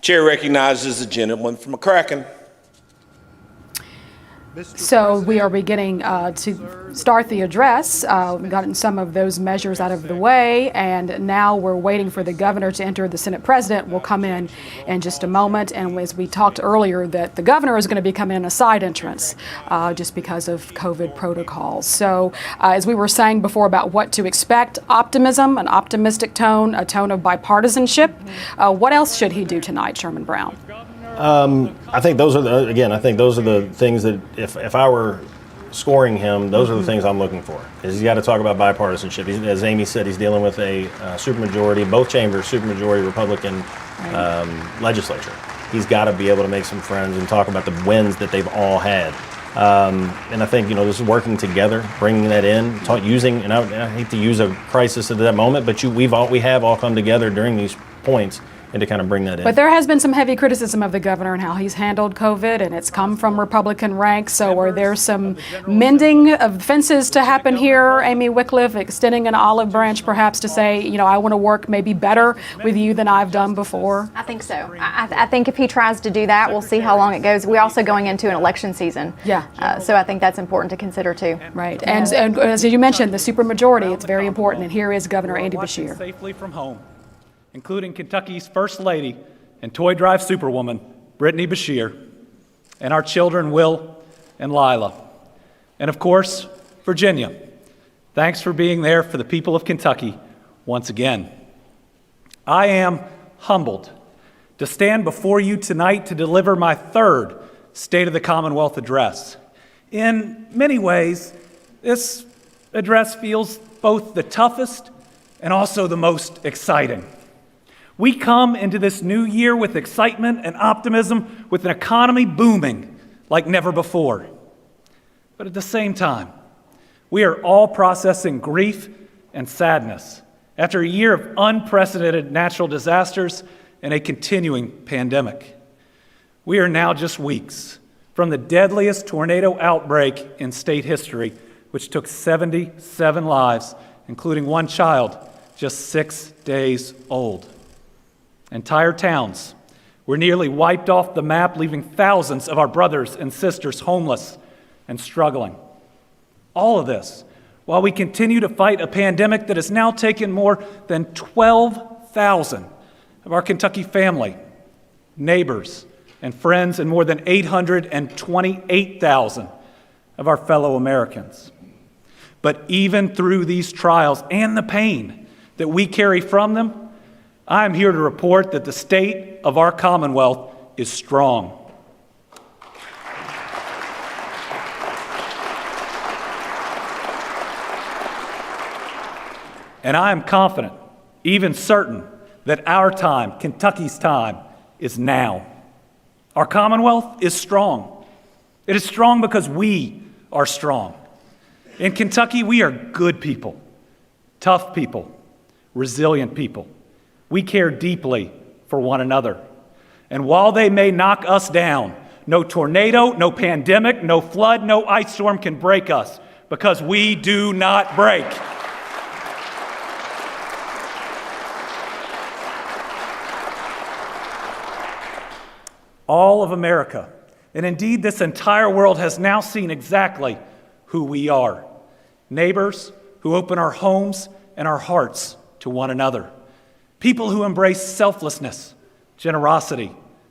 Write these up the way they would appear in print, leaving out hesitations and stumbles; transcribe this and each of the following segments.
Chair recognizes the gentleman from McCracken. So we are beginning to start the address. We've gotten some of those measures out of the way, and now we're waiting for the governor to enter. The Senate president will come in just a moment, and as we talked earlier, that the governor is going to be coming in a side entrance just because of COVID protocols. So as we were saying before about what to expect, optimism, an optimistic tone, a tone of bipartisanship. What else should he do tonight, Chairman Brown? I think those are the things that if I were scoring him, those are the things I'm looking for. He's got to talk about bipartisanship. As Amy said, he's dealing with a supermajority, both chambers, supermajority Republican legislature. He's got to be able to make some friends and talk about the wins that they've all had. And I think, this is working together, bringing that in, and I hate to use a crisis at that moment, but we have all come together during these points and to kind of bring that in. But there has been some heavy criticism of the governor and how he's handled COVID, and it's come from Republican ranks. So are there some mending of fences to happen here, Amy Wycliffe, extending an olive branch perhaps to say, I want to work maybe better with you than I've done before? I think so. I think if he tries to do that, we'll see how long it goes. We're also going into an election season. Yeah. So I think that's important to consider too. Right. And as you mentioned, the supermajority, it's very important. And here is Governor Andy Beshear. Safely from home, including Kentucky's First Lady and Toy Drive Superwoman, Brittany Beshear, and our children, Will and Lila. And of course, Virginia. Thanks for being there for the people of Kentucky once again. I am humbled to stand before you tonight to deliver my third State of the Commonwealth address. In many ways, this address feels both the toughest and also the most exciting. We come into this new year with excitement and optimism, with an economy booming like never before. But at the same time, we are all processing grief and sadness after a year of unprecedented natural disasters and a continuing pandemic. We are now just weeks from the deadliest tornado outbreak in state history, which took 77 lives, including one child just 6 days old. Entire towns were nearly wiped off the map, leaving thousands of our brothers and sisters homeless and struggling. All of this while we continue to fight a pandemic that has now taken more than 12,000 of our Kentucky family, neighbors, and friends, and more than 828,000 of our fellow Americans. But even through these trials and the pain that we carry from them, I am here to report that the state of our Commonwealth is strong. And I am confident, even certain, that our time, Kentucky's time, is now. Our Commonwealth is strong. It is strong because we are strong. In Kentucky, we are good people, tough people, resilient people. We care deeply for one another. And while they may knock us down, no tornado, no pandemic, no flood, no ice storm can break us, because we do not break. All of America, and indeed this entire world, has now seen exactly who we are. Neighbors who open our homes and our hearts to one another. People who embrace selflessness, generosity,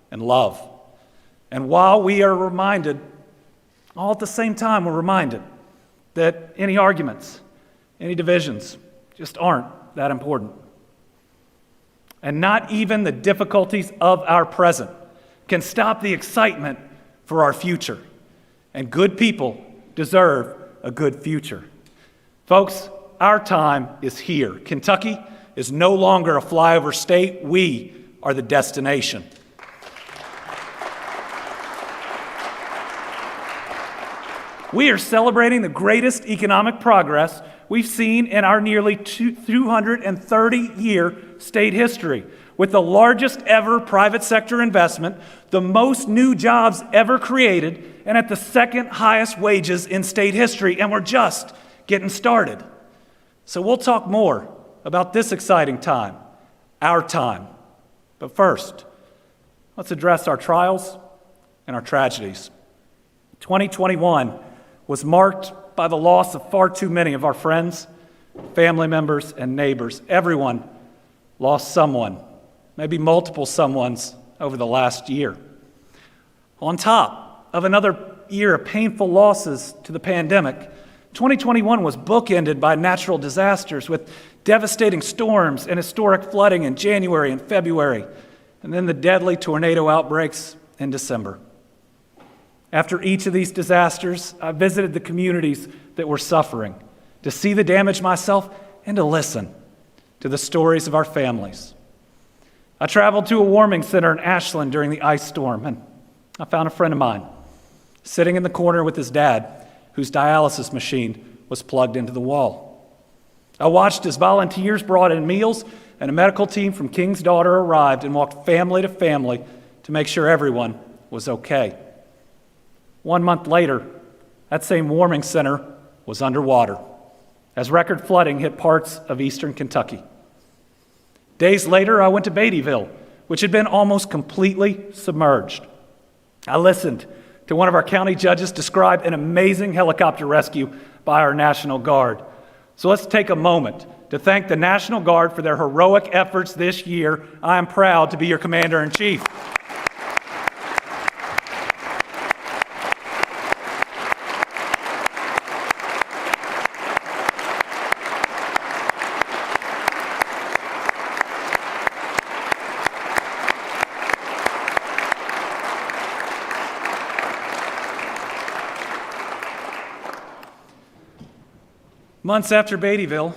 and love. And while we are reminded, all at the same time, we're reminded that any arguments, any divisions just aren't that important. And not even the difficulties of our present can stop the excitement for our future. And good people deserve a good future. Folks, our time is here. Kentucky is no longer a flyover state. We are the destination. We are celebrating the greatest economic progress we've seen in our nearly 230-year state history, with the largest ever private sector investment, the most new jobs ever created, and at the second highest wages in state history, and we're just getting started. So we'll talk more about this exciting time, our time. But first, Let's address our trials and our tragedies. 2021 was marked by the loss of far too many of our friends, family members, and neighbors. Everyone lost someone, maybe multiple someones over the last year. On top of another year of painful losses to the pandemic, 2021 was bookended by natural disasters with devastating storms and historic flooding in January and February, and then the deadly tornado outbreaks in December. After each of these disasters, I visited the communities that were suffering to see the damage myself and to listen to the stories of our families. I traveled to a warming center in Ashland during the ice storm, and I found a friend of mine sitting in the corner with his dad, whose dialysis machine was plugged into the wall. I watched as volunteers brought in meals and a medical team from King's Daughter arrived and walked family to family to make sure everyone was okay. 1 month later, that same warming center was underwater as record flooding hit parts of eastern Kentucky. Days later, I went to Beattyville, which had been almost completely submerged. I listened to one of our county judges describe an amazing helicopter rescue by our National Guard. So let's take a moment to thank the National Guard for their heroic efforts this year. I am proud to be your Commander-in-Chief. Months after Beattyville,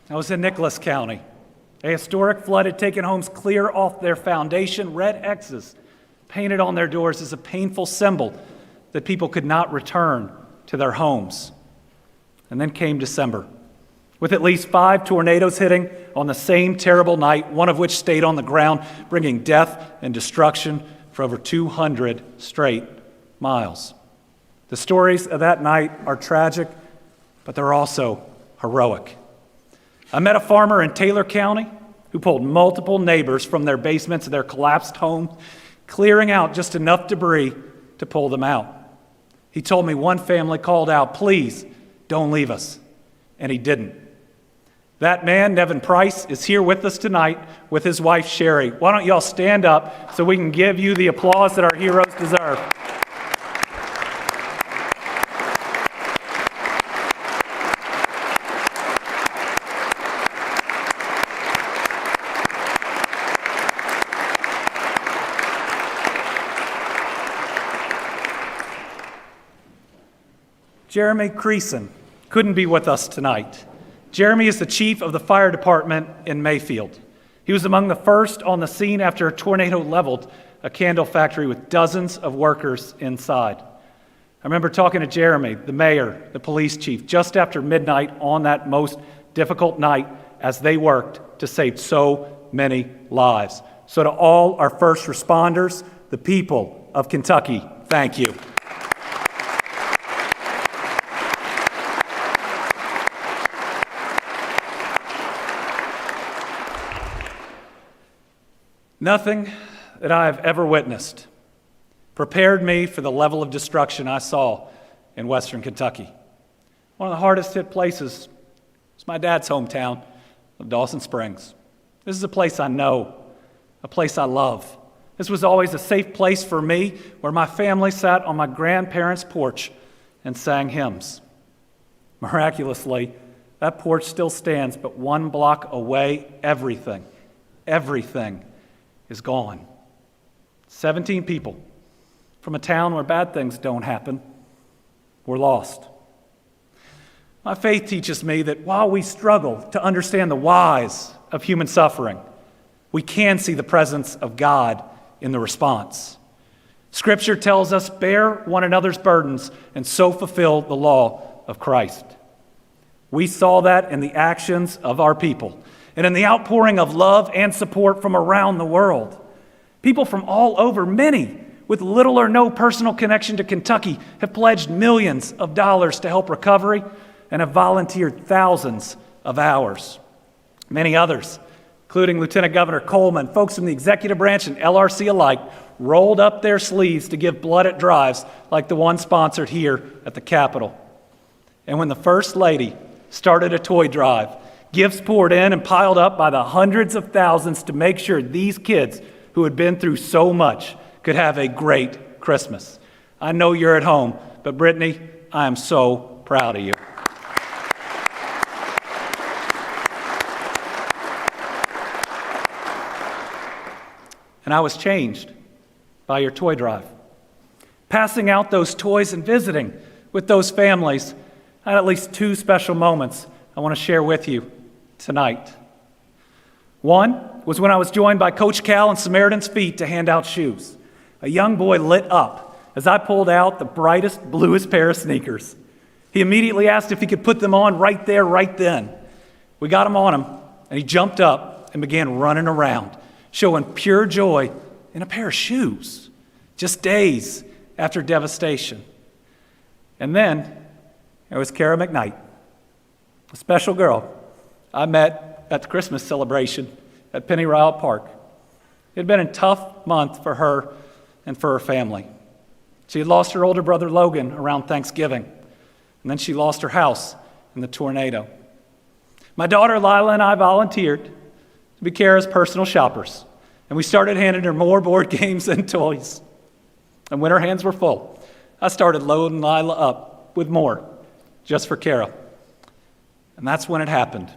I was in Nicholas County. A historic flood had taken homes clear off their foundation. Red X's painted on their doors as a painful symbol that people could not return to their homes. And then came December, with at least 5 tornadoes hitting on the same terrible night, one of which stayed on the ground, bringing death and destruction for over 200 straight miles. The stories of that night are tragic, but they're also heroic. I met a farmer in Taylor County who pulled multiple neighbors from their basements of their collapsed home, clearing out just enough debris to pull them out. He told me one family called out, "Please, don't leave us," and he didn't. That man, Nevin Price, is here with us tonight with his wife, Sherry. Why don't y'all stand up so we can give you the applause that our heroes deserve. Jeremy Creason couldn't be with us tonight. Jeremy is the chief of the fire department in Mayfield. He was among the first on the scene after a tornado leveled a candle factory with dozens of workers inside. I remember talking to Jeremy, the mayor, the police chief, just after midnight on that most difficult night as they worked to save so many lives. So to all our first responders, the people of Kentucky, thank you. Nothing that I have ever witnessed prepared me for the level of destruction I saw in western Kentucky. One of the hardest hit places is my dad's hometown of Dawson Springs. This is a place I know, a place I love. This was always a safe place for me where my family sat on my grandparents' porch and sang hymns. Miraculously, that porch still stands, but 1 block away, everything is gone. 17 people from a town where bad things don't happen were lost. My faith teaches me that while we struggle to understand the whys of human suffering, we can see the presence of God in the response. Scripture tells us, bear one another's burdens and so fulfill the law of Christ. We saw that in the actions of our people and in the outpouring of love and support from around the world. People from all over, many with little or no personal connection to Kentucky, have pledged millions of dollars to help recovery and have volunteered thousands of hours. Many others, including Lieutenant Governor Coleman, folks from the executive branch and LRC alike, rolled up their sleeves to give blood at drives like the one sponsored here at the Capitol. And when the First Lady started a toy drive, gifts poured in and piled up by the hundreds of thousands to make sure these kids who had been through so much could have a great Christmas. I know you're at home, but Brittany, I am so proud of you. And I was changed by your toy drive. Passing out those toys and visiting with those families, I had at least two special moments I want to share with you tonight. One was when I was joined by Coach Cal and Samaritan's Feet to hand out shoes. A young boy lit up as I pulled out the brightest, bluest pair of sneakers. He immediately asked if he could put them on right there, right then. We got him on him, and he jumped up and began running around, showing pure joy in a pair of shoes, just days after devastation. And then there was Kara McKnight, a special girl I met at the Christmas celebration at Penny Ryle Park. It had been a tough month for her and for her family. She had lost her older brother Logan around Thanksgiving, and then she lost her house in the tornado. My daughter Lila and I volunteered to be Kara's personal shoppers, and we started handing her more board games and toys. And when her hands were full, I started loading Lila up with more, just for Kara. And that's when it happened.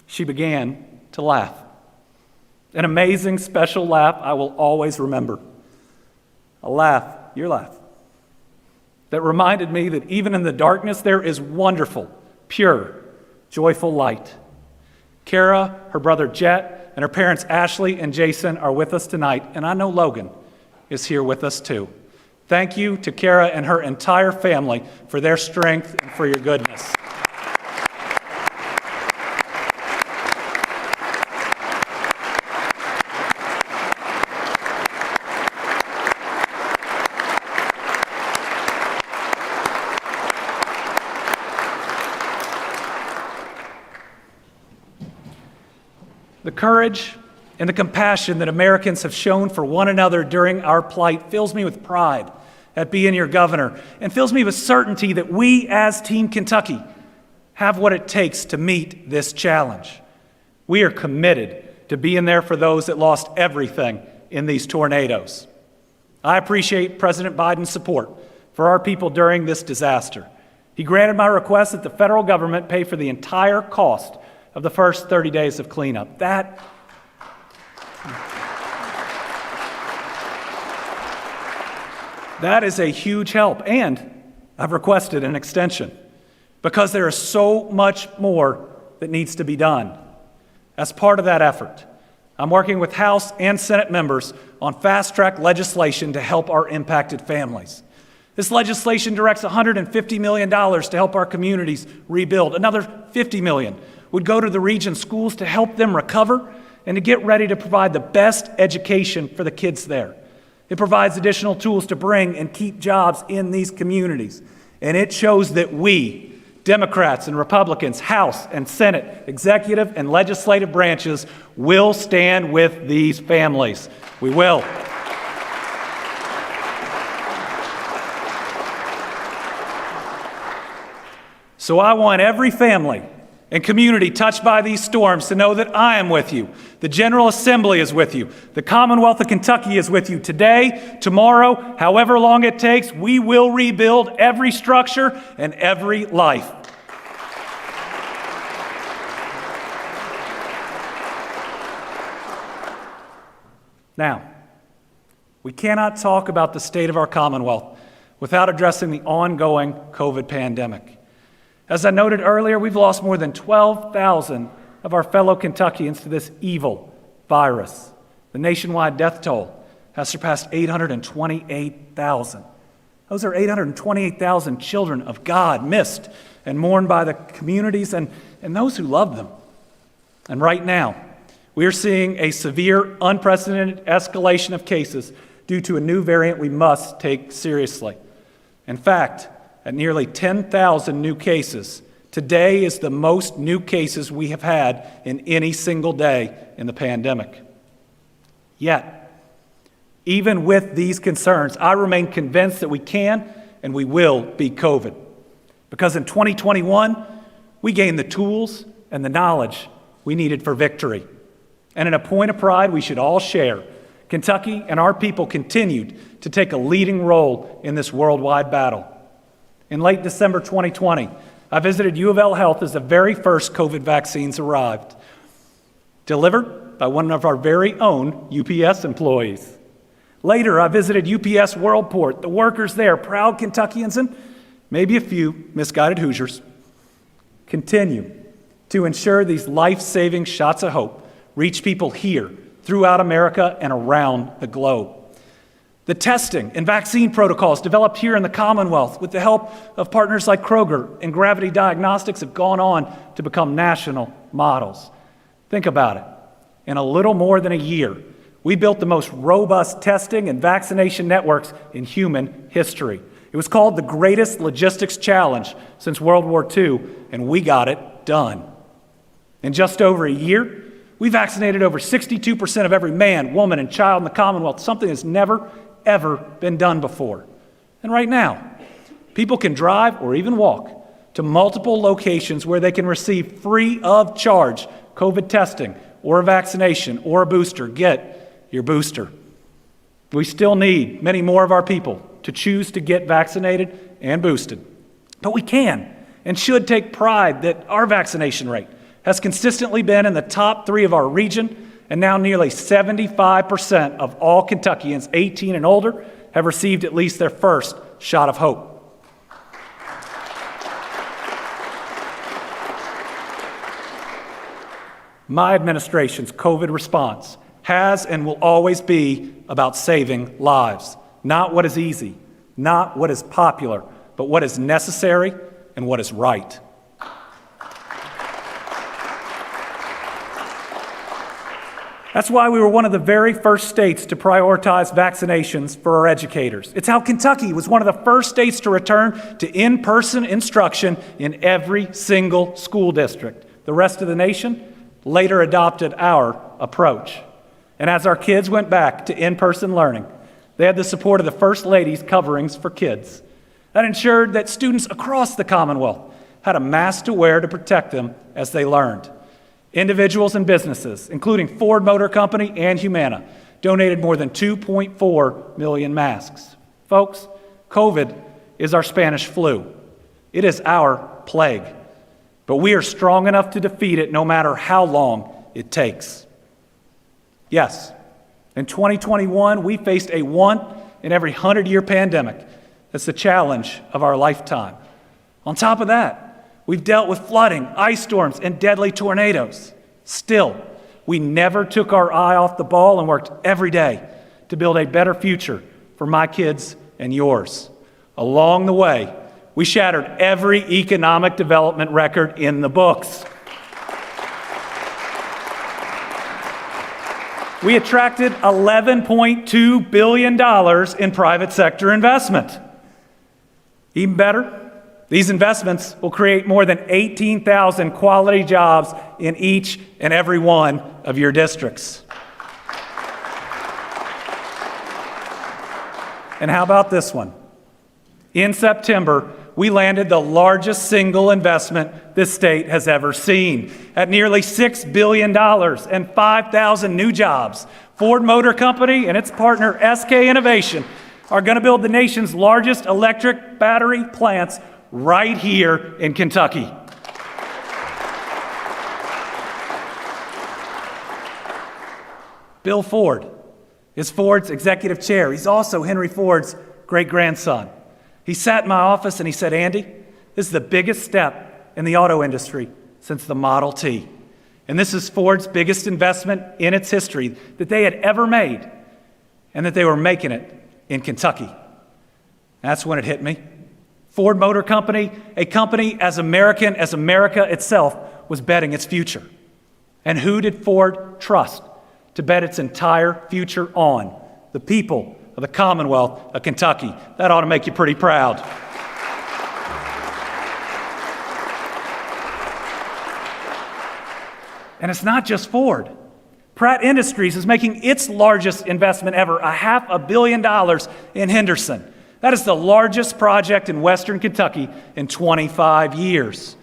She began to laugh. An amazing, special laugh I will always remember. A laugh, your laugh, that reminded me that even in the darkness there is wonderful, pure, joyful light. Kara, her brother Jet, and her parents Ashley and Jason are with us tonight, and I know Logan is here with us too. Thank you to Kara and her entire family for their strength and for your goodness. The courage and the compassion that Americans have shown for one another during our plight fills me with pride at being your governor and fills me with certainty that we as Team Kentucky have what it takes to meet this challenge. We are committed to being there for those that lost everything in these tornadoes. I appreciate President Biden's support for our people during this disaster. He granted my request that the federal government pay for the entire cost of the first 30 days of cleanup. That is a huge help, and I've requested an extension because there is so much more that needs to be done. As part of that effort, I'm working with House and Senate members on fast-track legislation to help our impacted families. This legislation directs $150 million to help our communities rebuild. Another $50 million would go to the region's schools to help them recover and to get ready to provide the best education for the kids there. It provides additional tools to bring and keep jobs in these communities. And it shows that we, Democrats and Republicans, House and Senate, executive and legislative branches, will stand with these families. We will. So I want every family and community touched by these storms to know that I am with you. The General Assembly is with you. The Commonwealth of Kentucky is with you today, tomorrow, however long it takes. We will rebuild every structure and every life. Now, we cannot talk about the state of our Commonwealth without addressing the ongoing COVID pandemic. As I noted earlier, we've lost more than 12,000 of our fellow Kentuckians to this evil virus. The nationwide death toll has surpassed 828,000. Those are 828,000 children of God missed and mourned by the communities and those who love them. And right now, we are seeing a severe, unprecedented escalation of cases due to a new variant we must take seriously. In fact, at nearly 10,000 new cases, today is the most new cases we have had in any single day in the pandemic. Yet, Even with these concerns, I remain convinced that we can and we will beat COVID. Because in 2021, we gained the tools and the knowledge we needed for victory. And in a point of pride we should all share, Kentucky and our people continued to take a leading role in this worldwide battle. In late December 2020, I visited U of L Health as the very first COVID vaccines arrived, delivered by one of our very own UPS employees. Later, I visited UPS Worldport, the workers there, proud Kentuckians and maybe a few misguided Hoosiers, continue to ensure these life-saving shots of hope reach people here, throughout America, and around the globe. The testing and vaccine protocols developed here in the Commonwealth with the help of partners like Kroger and Gravity Diagnostics have gone on to become national models. Think about it. In a little more than a year, we built the most robust testing and vaccination networks in human history. It was called the greatest logistics challenge since World War II, and we got it done. In just over a year, we vaccinated over 62% of every man, woman, and child in the Commonwealth, something that's never, ever been done before. And right now, people can drive or even walk to multiple locations where they can receive free of charge COVID testing or a vaccination or a booster. Get your booster. We still need many more of our people to choose to get vaccinated and boosted. But we can and should take pride that our vaccination rate has consistently been in the top 3 of our region, and now nearly 75% of all Kentuckians 18 and older have received at least their first shot of hope. My administration's COVID response has and will always be about saving lives. Not what is easy, not what is popular, but what is necessary and what is right. That's why we were one of the very first states to prioritize vaccinations for our educators. It's how Kentucky was one of the first states to return to in-person instruction in every single school district. The rest of the nation later adopted our approach. And as our kids went back to in-person learning, they had the support of the First Lady's coverings for kids. That ensured that students across the Commonwealth had a mask to wear to protect them as they learned. Individuals and businesses, including Ford Motor Company and Humana, donated more than 2.4 million masks. Folks, COVID is our Spanish flu. It is our plague. But we are strong enough to defeat it no matter how long it takes. Yes, in 2021, we faced a 1 in every 100-year pandemic. That's the challenge of our lifetime. On top of that, we've dealt with flooding, ice storms, and deadly tornadoes. Still, we never took our eye off the ball and worked every day to build a better future for my kids and yours. Along the way, we shattered every economic development record in the books. We attracted $11.2 billion in private sector investment. Even better, these investments will create more than 18,000 quality jobs in each and every one of your districts. And how about this one? In September, we landed the largest single investment this state has ever seen at nearly $6 billion and 5,000 new jobs. Ford Motor Company and its partner SK Innovation are going to build the nation's largest electric battery plants right here in Kentucky. Bill Ford is Ford's executive chair. He's also Henry Ford's great-grandson. He sat in my office and he said, "Andy, this is the biggest step in the auto industry since the Model T. And this is Ford's biggest investment in its history that they had ever made, and that they were making it in Kentucky." That's when it hit me. Ford Motor Company, a company as American as America itself, was betting its future. And who did Ford trust to bet its entire future on? The people of the Commonwealth of Kentucky. That ought to make you pretty proud. And it's not just Ford. Pratt Industries is making its largest investment ever, $500 million in Henderson. That is the largest project in Western Kentucky in 25 years.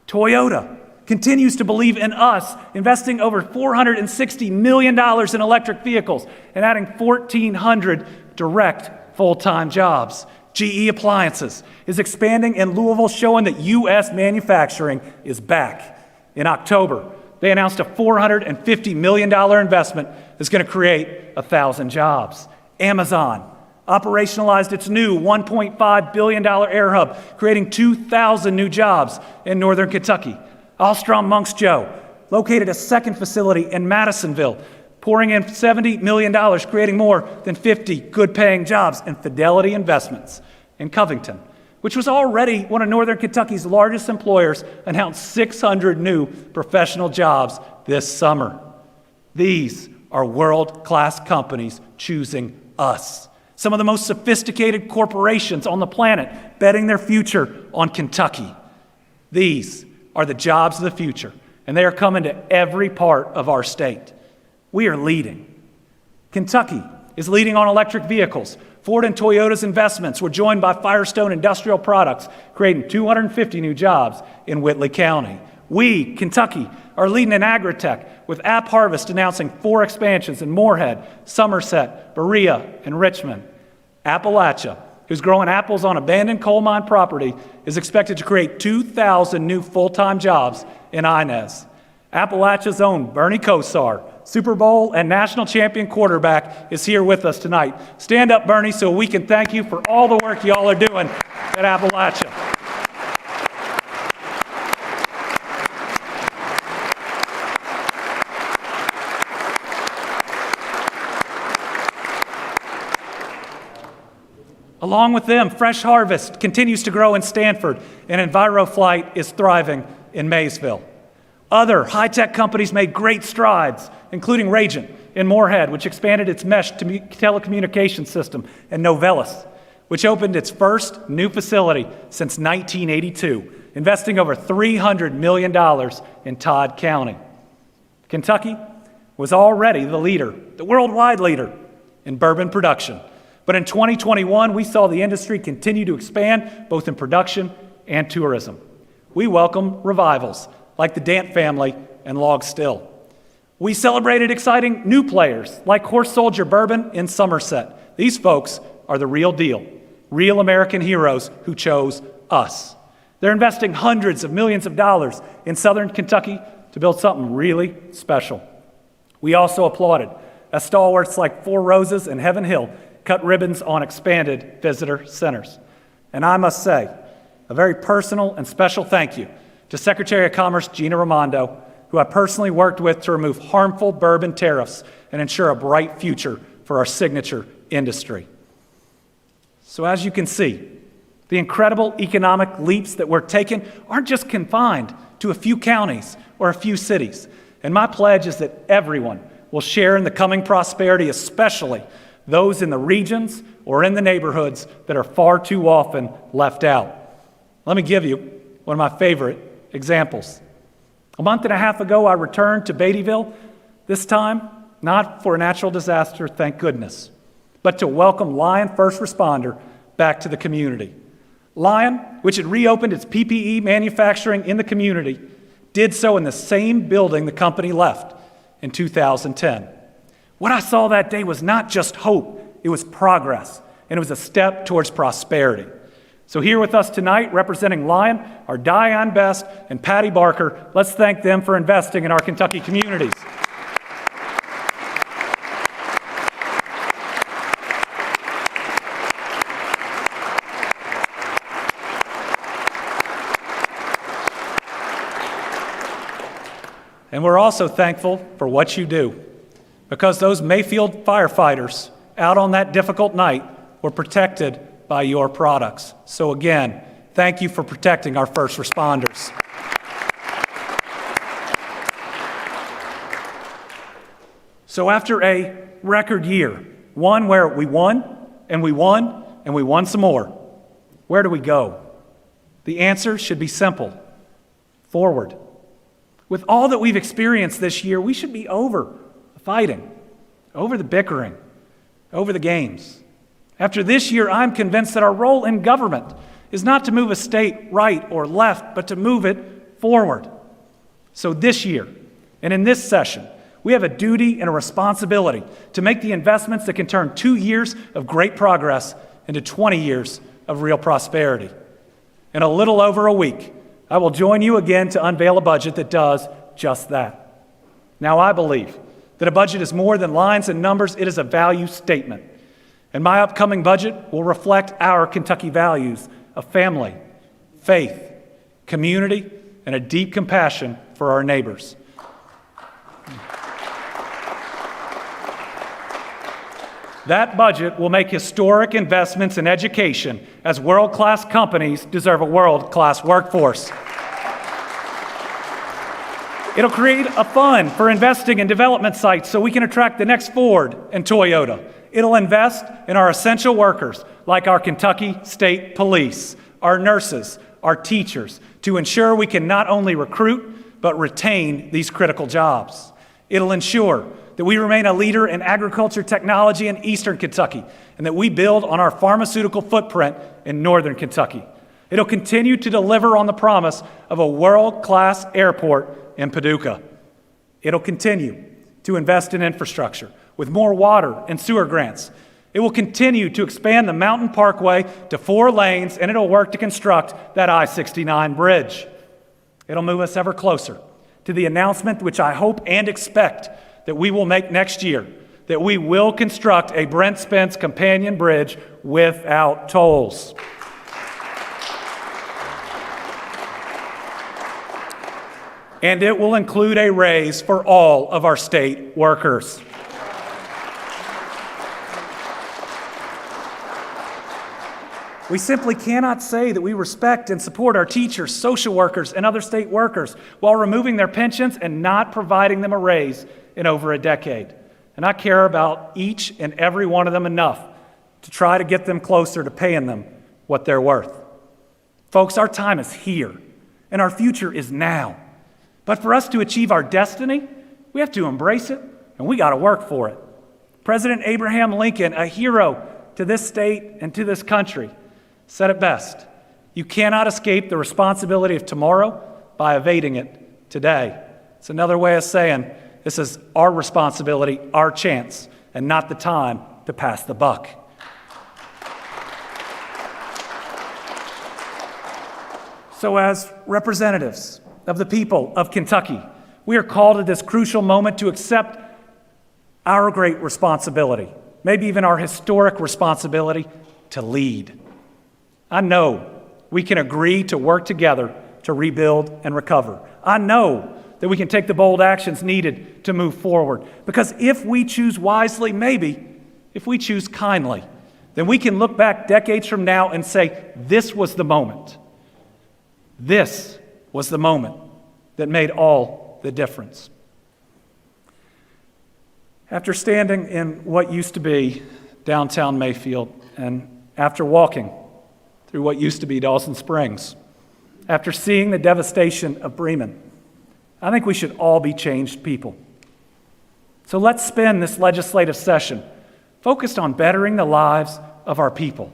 Toyota continues to believe in us, investing over $460 million in electric vehicles and adding 1,400 direct full-time jobs. GE Appliances is expanding in Louisville, showing that U.S. manufacturing is back. In October, they announced a $450 million investment that's going to create 1,000 jobs. Amazon operationalized its new $1.5 billion air hub, creating 2,000 new jobs in northern Kentucky. Alstrom-Monks Joe located a second facility in Madisonville, pouring in $70 million, creating more than 50 good-paying jobs. And Fidelity Investments in Covington, which was already one of northern Kentucky's largest employers, announced 600 new professional jobs this summer. These are world-class companies choosing us. Some of the most sophisticated corporations on the planet betting their future on Kentucky. These are the jobs of the future, and they are coming to every part of our state. We are leading. Kentucky is leading on electric vehicles. Ford and Toyota's investments were joined by Firestone Industrial Products, creating 250 new jobs in Whitley County. We, Kentucky, are leading in agritech, with App Harvest announcing 4 expansions in Moorhead, Somerset, Berea, and Richmond. Appalachia, who's growing apples on abandoned coal mine property, is expected to create 2,000 new full-time jobs in Inez. Appalachia's own Bernie Kosar, Super Bowl and national champion quarterback, is here with us tonight. Stand up, Bernie, so we can thank you for all the work y'all are doing at Appalachia. Along with them, Fresh Harvest continues to grow in Stanford, and EnviroFlight is thriving in Maysville. Other high-tech companies made great strides, including Ragent in Moorhead, which expanded its mesh telecommunications system, and Novellus, which opened its first new facility since 1982, investing over $300 million in Todd County. Kentucky was already the leader, the worldwide leader, in bourbon production. But in 2021, we saw the industry continue to expand, both in production and tourism. We welcome revivals like the Dant family and Log Still. We celebrated exciting new players like Horse Soldier Bourbon in Somerset. These folks are the real deal, real American heroes who chose us. They're investing hundreds of millions of dollars in Southern Kentucky to build something really special. We also applauded as stalwarts like Four Roses and Heaven Hill cut ribbons on expanded visitor centers. And I must say, a very personal and special thank you to Secretary of Commerce Gina Raimondo, who I personally worked with to remove harmful bourbon tariffs and ensure a bright future for our signature industry. So as you can see, the incredible economic leaps that we're taking aren't just confined to a few counties or a few cities. And my pledge is that everyone will share in the coming prosperity, especially those in the regions or in the neighborhoods that are far too often left out. Let me give you one of my favorite examples. A month and a half ago, I returned to Beattyville, this time not for a natural disaster, thank goodness, but to welcome Lion First Responder back to the community. Lion, which had reopened its PPE manufacturing in the community, did so in the same building the company left in 2010. What I saw that day was not just hope, it was progress, and it was a step towards prosperity. So here with us tonight, representing Lion, are Diane Best and Patty Barker. Let's thank them for investing in our Kentucky communities. And we're also thankful for what you do, because those Mayfield firefighters out on that difficult night were protected by your products. So again, thank you for protecting our first responders. So after a record year, one where we won, and we won, and we won some more, where do we go? The answer should be simple: forward. With all that we've experienced this year, we should be over the fighting, over the bickering, over the games. After this year, I'm convinced that our role in government is not to move a state right or left, but to move it forward. So this year, and in this session, we have a duty and a responsibility to make the investments that can turn 2 years of great progress into 20 years of real prosperity. In a little over a week, I will join you again to unveil a budget that does just that. Now, I believe that a budget is more than lines and numbers, it is a value statement. And my upcoming budget will reflect our Kentucky values of family, faith, community, and a deep compassion for our neighbors. That budget will make historic investments in education, as world-class companies deserve a world-class workforce. It'll create a fund for investing in development sites so we can attract the next Ford and Toyota. It'll invest in our essential workers, like our Kentucky State Police, our nurses, our teachers, to ensure we can not only recruit, but retain these critical jobs. It'll ensure that we remain a leader in agriculture technology in eastern Kentucky, and that we build on our pharmaceutical footprint in northern Kentucky. It'll continue to deliver on the promise of a world-class airport in Paducah. It'll continue to invest in infrastructure with more water and sewer grants. It will continue to expand the Mountain Parkway to 4 lanes, and it'll work to construct that I-69 bridge. It'll move us ever closer to the announcement, which I hope and expect that we will make next year, that we will construct a Brent Spence companion bridge without tolls. And it will include a raise for all of our state workers. We simply cannot say that we respect and support our teachers, social workers, and other state workers while removing their pensions and not providing them a raise in over a decade. And I care about each and every one of them enough to try to get them closer to paying them what they're worth. Folks, our time is here, and our future is now. But for us to achieve our destiny, we have to embrace it, and we got to work for it. President Abraham Lincoln, a hero to this state and to this country, said it best: you cannot escape the responsibility of tomorrow by evading it today. It's another way of saying this is our responsibility, our chance, and not the time to pass the buck. So as representatives of the people of Kentucky, we are called at this crucial moment to accept our great responsibility, maybe even our historic responsibility, to lead. I know we can agree to work together to rebuild and recover. I know that we can take the bold actions needed to move forward. Because if we choose wisely, maybe, if we choose kindly, then we can look back decades from now and say, this was the moment. This was the moment that made all the difference. After standing in what used to be downtown Mayfield, and after walking through what used to be Dawson Springs, after seeing the devastation of Bremen, I think we should all be changed people. So let's spend this legislative session focused on bettering the lives of our people.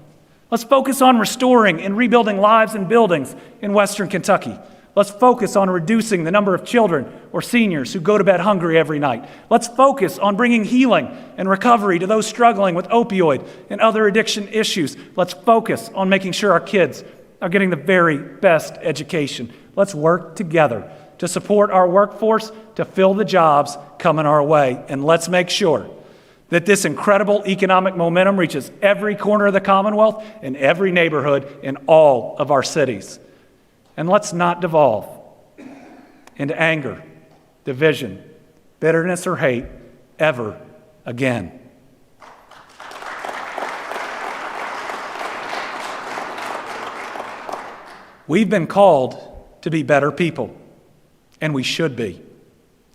Let's focus on restoring and rebuilding lives and buildings in Western Kentucky. Let's focus on reducing the number of children or seniors who go to bed hungry every night. Let's focus on bringing healing and recovery to those struggling with opioid and other addiction issues. Let's focus on making sure our kids are getting the very best education. Let's work together to support our workforce to fill the jobs coming our way. And let's make sure that this incredible economic momentum reaches every corner of the Commonwealth and every neighborhood in all of our cities. And let's not devolve into anger, division, bitterness, or hate ever again. We've been called to be better people, and we should be.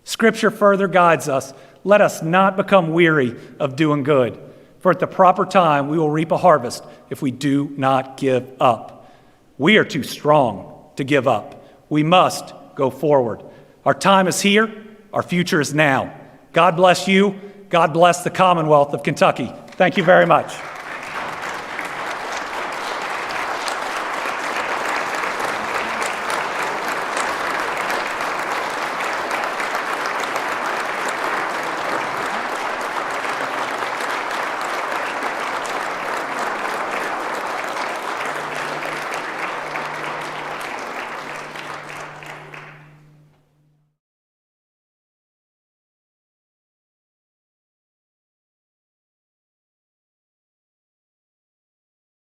Scripture further guides us. Let us not become weary of doing good, for at the proper time we will reap a harvest if we do not give up. We are too strong to give up. We must go forward. Our time is here. Our future is now. God bless you. God bless the Commonwealth of Kentucky. Thank you very much.